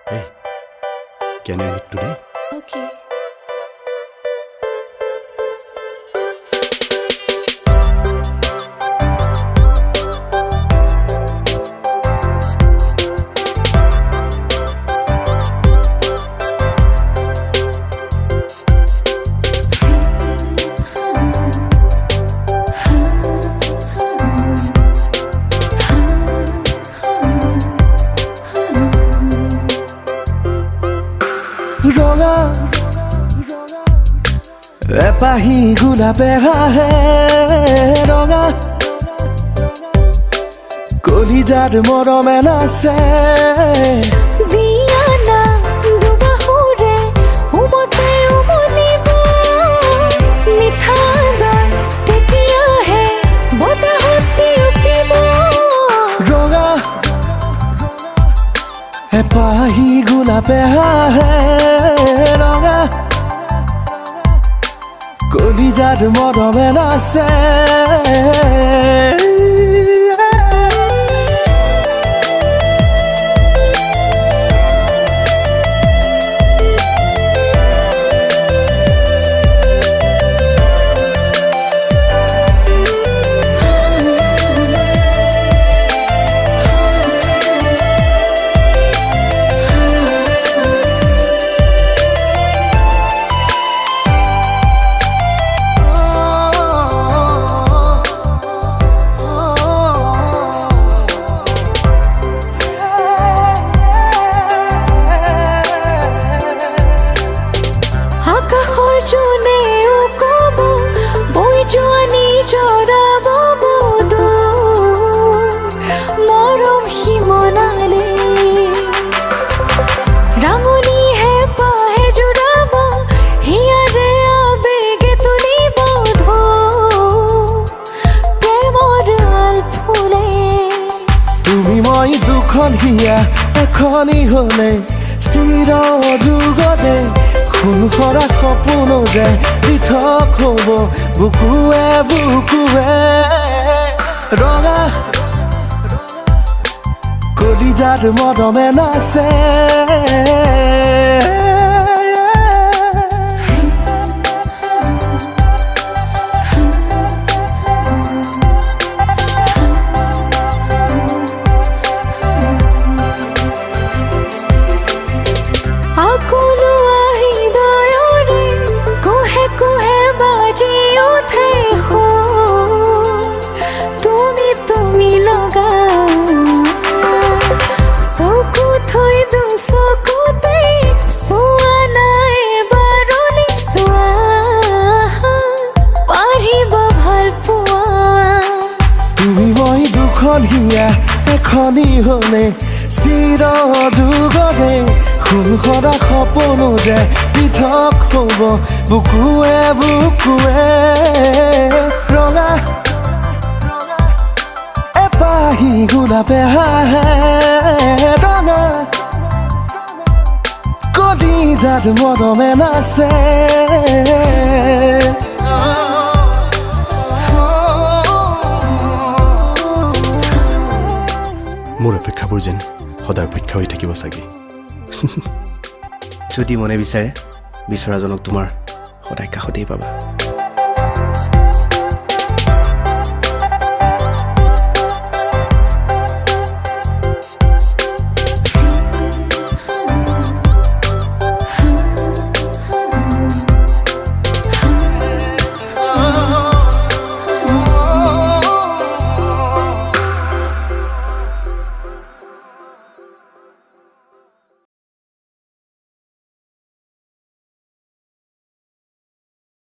Hey, can you meet today? Okay. ৰঙা এপাহি গোলাপে হাহে ৰঙা কলিজাত মৰমে নাচে দিয়ানা দুবাহুৰে উমতে উমলিব মিঠা গান তেতিয়াহে বতাহত বিয়পিব ৰঙা এপাহি গোলাপে হাহে ৰঙা কলিজাত মৰমে নাচে আকাশৰ জোনেও ক'ব বৈ যোৱা নিজৰাব বধূৰ মৰম সীমনালে ৰাঙলীহে পাহে জোৰাব হিয়াৰে আবেগে তুলিব ঢৌ প্ৰেমৰ আল ফুলে তুমি মই দুখন হিয়া এখনি হলে চিৰ যুগতে খুন খৰা সপোন যে পৃথক হ'ব বুকুৱে বুকুৱে ৰঙা কলিজাত মৰমে নাচে আকলোৱা হৃদয়ৰে কুহে কুহে বাজি উঠে সুৰ তুমি তুমি লগা চকু থৈ দুচকুতে চোৱা নাই বাৰুলি চোৱা পাৰিব ভাল পোৱা তুমি মই দুখন হিয়া এখনি হলে চিৰ যুগতে খুন খৰা সপোন যে পৃথক হ'ব বুকুৱে বুকুৱে ৰঙা এপাহি গোলাপে হাহে ৰঙা কলিজাত মৰমে নাচে মোৰ অপেক্ষাবোৰ যেন সদায় অপেক্ষা হৈ থাকিব চাগে যদি মনে বিচাৰে বিচৰাজনক তোমাৰ সদায় কাষতেই পাবা